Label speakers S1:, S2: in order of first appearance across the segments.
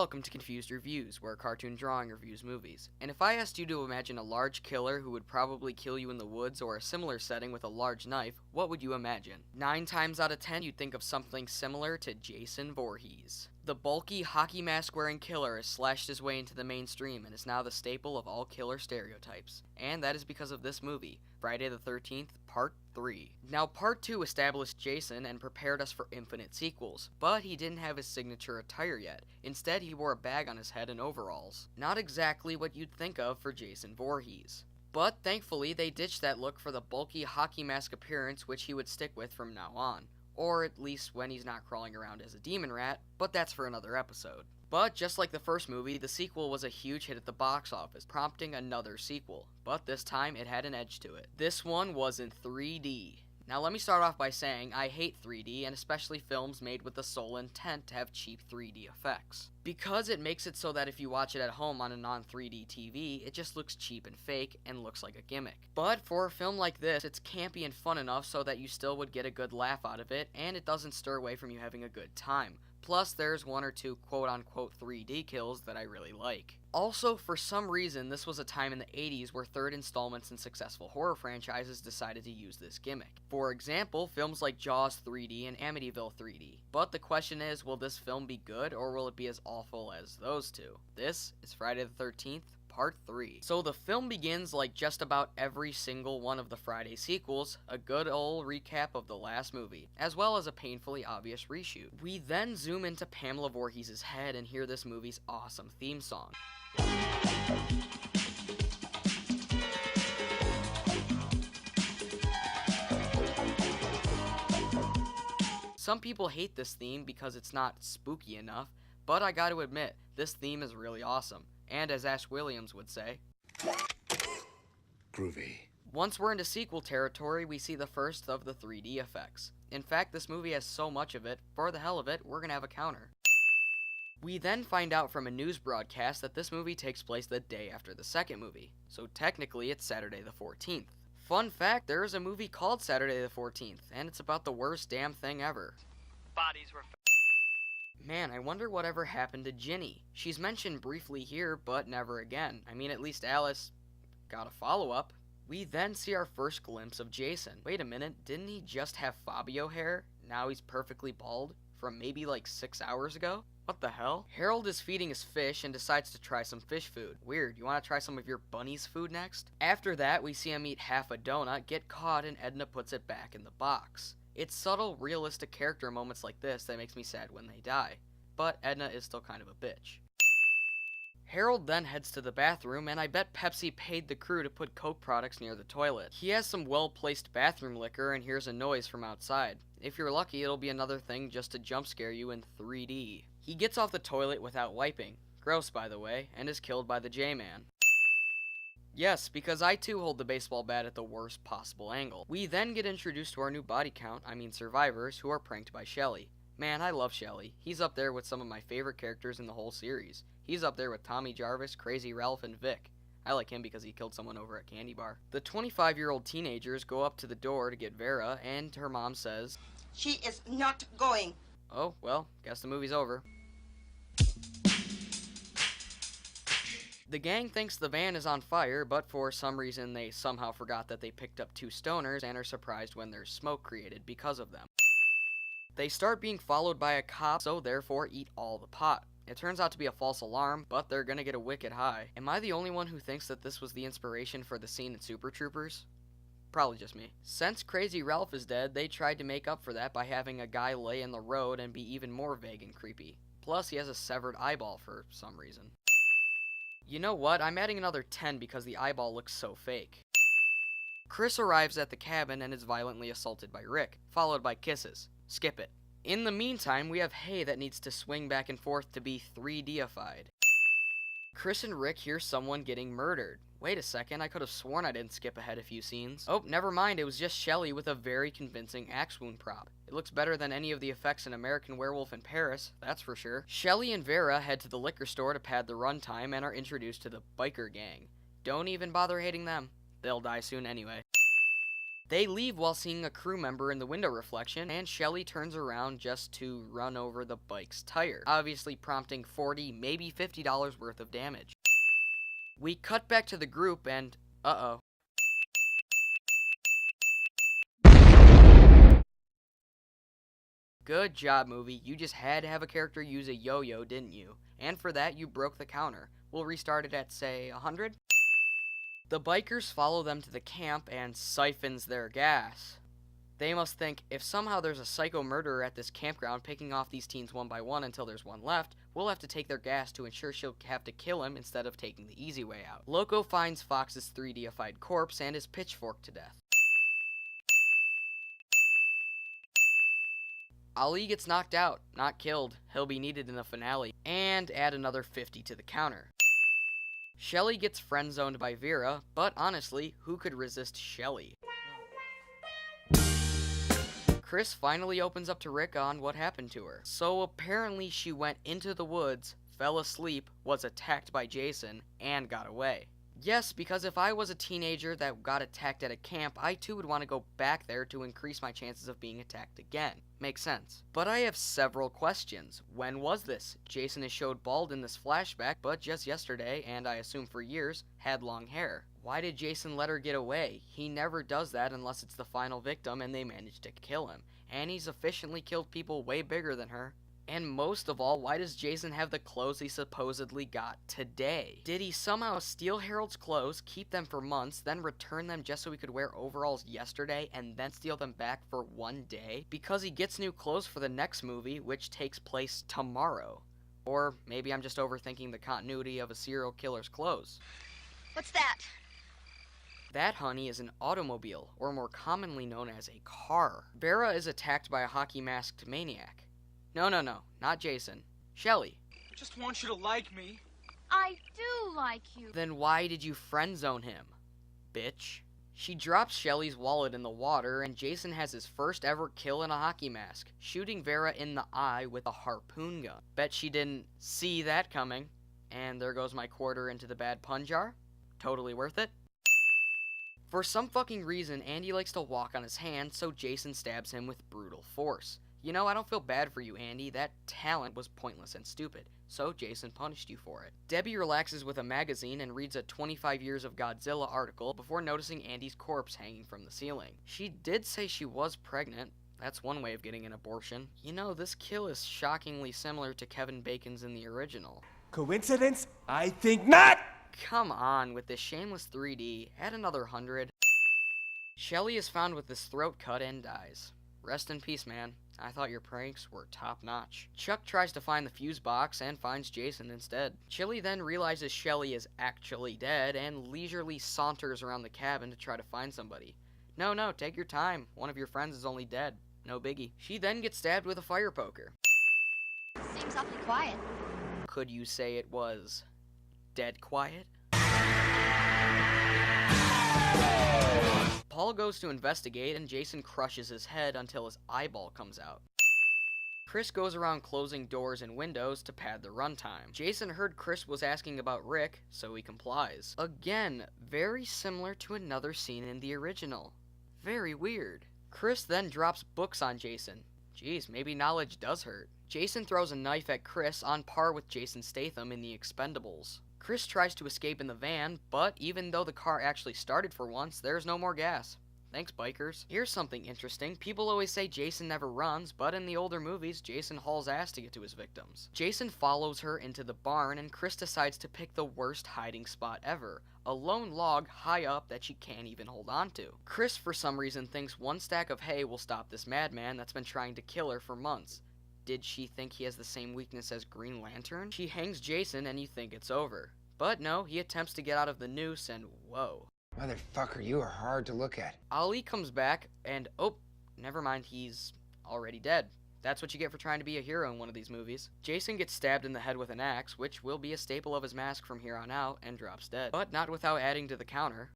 S1: welcome to Confused Reviews, where Cartoon Drawing reviews movies. And if I asked you to imagine a large killer who would probably kill you in the woods or a similar setting with a large knife, what would you imagine? 9 times out of 10, you'd think of something similar to Jason Voorhees. The bulky, hockey mask-wearing killer has slashed his way into the mainstream and is now the staple of all killer stereotypes. And that is because of this movie, Friday the 13th, Part 3. Now, Part 2 established Jason and prepared us for infinite sequels, but he didn't have his signature attire yet. Instead, he wore a bag on his head and overalls. Not exactly what you'd think of for Jason Voorhees. But thankfully, they ditched that look for the bulky hockey mask appearance which he would stick with from now on. Or at least when he's not crawling around as a demon rat, but that's for another episode. But just like the first movie, the sequel was a huge hit at the box office, prompting another sequel. But this time, it had an edge to it. This one was in 3D. Now let me start off by saying I hate 3D, and especially films made with the sole intent to have cheap 3D effects. Because it makes it so that if you watch it at home on a non-3D TV, it just looks cheap and fake, and looks like a gimmick. But for a film like this, it's campy and fun enough so that you still would get a good laugh out of it, and it doesn't stir away from you having a good time. Plus, there's 1 or 2 quote-unquote 3D kills that I really like. Also, for some reason, this was a time in the 80s where third installments in successful horror franchises decided to use this gimmick. For example, films like Jaws 3D and Amityville 3D. But the question is, will this film be good, or will it be as awful as those two? This is Friday the 13th, Part 3. So the film begins like just about every single one of the Friday sequels, a good old recap of the last movie, as well as a painfully obvious reshoot. We then zoom into Pamela Voorhees' head and hear this movie's awesome theme song. Some people hate this theme because it's not spooky enough, but I gotta admit, this theme is really awesome. And as Ash Williams would say,
S2: groovy.
S1: Once we're into sequel territory, we see the first of the 3D effects. In fact, this movie has so much of it, for the hell of it, we're gonna have a counter. We then find out from a news broadcast that this movie takes place the day after the second movie, so technically it's Saturday the 14th. Fun fact, there is a movie called Saturday the 14th, and it's about the worst damn thing ever.
S3: Bodies were
S1: Man, I wonder whatever happened to Ginny. She's mentioned briefly here, but never again. I mean, at least Alice got a follow-up. We then see our first glimpse of Jason. Wait a minute, didn't he just have Fabio hair? Now he's perfectly bald? From maybe like 6 hours ago? What the hell? Harold is feeding his fish and decides to try some fish food. Weird, you want to try some of your bunny's food next? After that, we see him eat half a donut, get caught, and Edna puts it back in the box. It's subtle, realistic character moments like this that makes me sad when they die. But Edna is still kind of a bitch. Harold then heads to the bathroom, and I bet Pepsi paid the crew to put Coke products near the toilet. He has some well-placed bathroom liquor and hears a noise from outside. If you're lucky, it'll be another thing just to jump scare you in 3D. He gets off the toilet without wiping. Gross, by the way, and is killed by the J-Man. Yes, because I too hold the baseball bat at the worst possible angle. We then get introduced to our new body count, survivors, who are pranked by Shelly. Man, I love Shelly. He's up there with some of my favorite characters in the whole series. He's up there with Tommy Jarvis, Crazy Ralph, and Vic. I like him because he killed someone over at Candy Bar. The 25-year-old teenagers go up to the door to get Vera, and her mom says,
S4: "She is not going."
S1: Oh, well, guess the movie's over. The gang thinks the van is on fire, but for some reason they somehow forgot that they picked up 2 stoners and are surprised when there's smoke created because of them. They start being followed by a cop, so therefore eat all the pot. It turns out to be a false alarm, but they're gonna get a wicked high. Am I the only one who thinks that this was the inspiration for the scene in Super Troopers? Probably just me. Since Crazy Ralph is dead, they tried to make up for that by having a guy lay in the road and be even more vague and creepy. Plus, he has a severed eyeball for some reason. You know what? I'm adding another 10 because the eyeball looks so fake. Chris arrives at the cabin and is violently assaulted by Rick, followed by kisses. Skip it. In the meantime, we have hay that needs to swing back and forth to be 3D-ified. Chris and Rick hear someone getting murdered. Wait a second, I could have sworn I didn't skip ahead a few scenes. Oh, never mind, it was just Shelly with a very convincing axe wound prop. It looks better than any of the effects in American Werewolf in Paris, that's for sure. Shelly and Vera head to the liquor store to pad the runtime and are introduced to the biker gang. Don't even bother hating them. They'll die soon anyway. They leave while seeing a crew member in the window reflection, and Shelly turns around just to run over the bike's tire, obviously prompting $40, maybe $50 worth of damage. We cut back to the group and, uh-oh. Good job, movie. You just had to have a character use a yo-yo, didn't you? And for that, you broke the counter. We'll restart it at, say, 100? The bikers follow them to the camp and siphons their gas. They must think, if somehow there's a psycho murderer at this campground picking off these teens one by one until there's one left, we'll have to take their gas to ensure she'll have to kill him instead of taking the easy way out. Loco finds Fox's 3D-ified corpse and is pitchforked to death. Ali gets knocked out, not killed. He'll be needed in the finale. And add another 50 to the counter. Shelly gets friend-zoned by Vera, but honestly, who could resist Shelly? Chris finally opens up to Rick on what happened to her. So apparently she went into the woods, fell asleep, was attacked by Jason, and got away. Yes, because if I was a teenager that got attacked at a camp, I too would want to go back there to increase my chances of being attacked again. Makes sense. But I have several questions. When was this? Jason is showed bald in this flashback, but just yesterday, and I assume for years, had long hair. Why did Jason let her get away? He never does that unless it's the final victim and they manage to kill him. And he's efficiently killed people way bigger than her. And most of all, why does Jason have the clothes he supposedly got today? Did he somehow steal Harold's clothes, keep them for months, then return them just so he could wear overalls yesterday, and then steal them back for one day? Because he gets new clothes for the next movie, which takes place tomorrow. Or maybe I'm just overthinking the continuity of a serial killer's clothes.
S2: What's that?
S1: That, honey, is an automobile, or more commonly known as a car. Vera is attacked by a hockey-masked maniac. No, not Jason. Shelly.
S3: I just want you to like me.
S2: I do like you.
S1: Then why did you friend-zone him, bitch? She drops Shelly's wallet in the water, and Jason has his first ever kill in a hockey mask, shooting Vera in the eye with a harpoon gun. Bet she didn't see that coming. And there goes my quarter into the bad pun jar. Totally worth it. For some fucking reason, Andy likes to walk on his hands, so Jason stabs him with brutal force. You know, I don't feel bad for you, Andy. That talent was pointless and stupid, so Jason punished you for it. Debbie relaxes with a magazine and reads a 25 Years of Godzilla article before noticing Andy's corpse hanging from the ceiling. She did say she was pregnant. That's one way of getting an abortion. You know, this kill is shockingly similar to Kevin Bacon's in the original.
S5: Coincidence? I think not!
S1: Come on, with this shameless 3D, add another 100. Shelly is found with his throat cut and dies. Rest in peace, man. I thought your pranks were top-notch. Chuck tries to find the fuse box and finds Jason instead. Chili then realizes Shelly is actually dead and leisurely saunters around the cabin to try to find somebody. No, take your time. One of your friends is only dead. No biggie. She then gets stabbed with a fire poker.
S2: Seems awfully quiet.
S1: Could you say it was dead quiet? Paul goes to investigate and Jason crushes his head until his eyeball comes out. Chris goes around closing doors and windows to pad the runtime. Jason heard Chris was asking about Rick, so he complies. Again, very similar to another scene in the original. Very weird. Chris then drops books on Jason. Jeez, maybe knowledge does hurt. Jason throws a knife at Chris on par with Jason Statham in The Expendables. Chris tries to escape in the van, but even though the car actually started for once, there's no more gas. Thanks, bikers. Here's something interesting. People always say Jason never runs, but in the older movies, Jason hauls ass to get to his victims. Jason follows her into the barn, and Chris decides to pick the worst hiding spot ever. A lone log high up that she can't even hold on to. Chris, for some reason, thinks one stack of hay will stop this madman that's been trying to kill her for months. Did she think he has the same weakness as Green Lantern? She hangs Jason and you think it's over. But no, he attempts to get out of the noose and whoa.
S6: Motherfucker, you are hard to look at.
S1: Ali comes back and oh, never mind, he's already dead. That's what you get for trying to be a hero in one of these movies. Jason gets stabbed in the head with an axe, which will be a staple of his mask from here on out, and drops dead. But not without adding to the counter.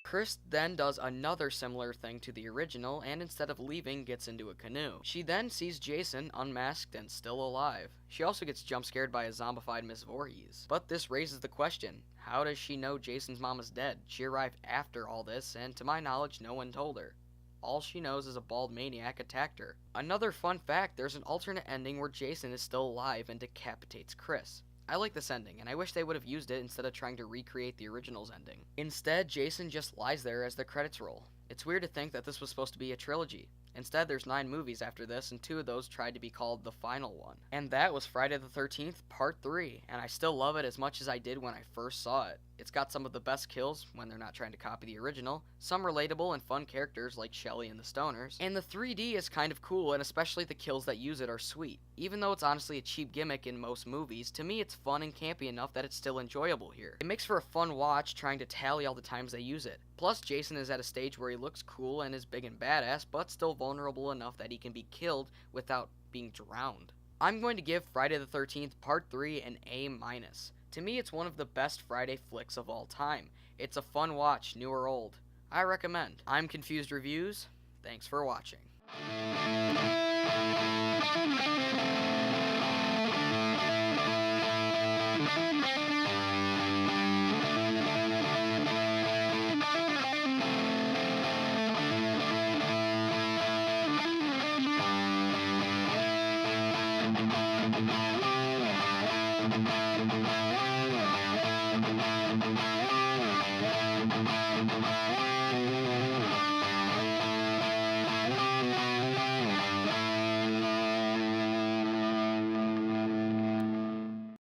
S1: Chris then does another similar thing to the original, and instead of leaving, gets into a canoe. She then sees Jason unmasked and still alive. She also gets jump scared by a zombified Miss Voorhees. But this raises the question, how does she know Jason's mom is dead? She arrived after all this, and to my knowledge, no one told her. All she knows is a bald maniac attacked her. Another fun fact, there's an alternate ending where Jason is still alive and decapitates Chris. I like this ending, and I wish they would have used it instead of trying to recreate the original's ending. Instead, Jason just lies there as the credits roll. It's weird to think that this was supposed to be a trilogy. Instead, there's 9 movies after this, and 2 of those tried to be called the final one. And that was Friday the 13th, Part 3, and I still love it as much as I did when I first saw it. It's got some of the best kills, when they're not trying to copy the original, some relatable and fun characters like Shelly and the Stoners, and the 3D is kind of cool, and especially the kills that use it are sweet. Even though it's honestly a cheap gimmick in most movies, to me it's fun and campy enough that it's still enjoyable here. It makes for a fun watch trying to tally all the times they use it. Plus, Jason is at a stage where he looks cool and is big and badass, but still vulnerable enough that he can be killed without being drowned. I'm going to give Friday the 13th Part 3 an A-. To me, it's one of the best Friday flicks of all time. It's a fun watch, new or old. I recommend. I'm Confused Reviews. Thanks for watching.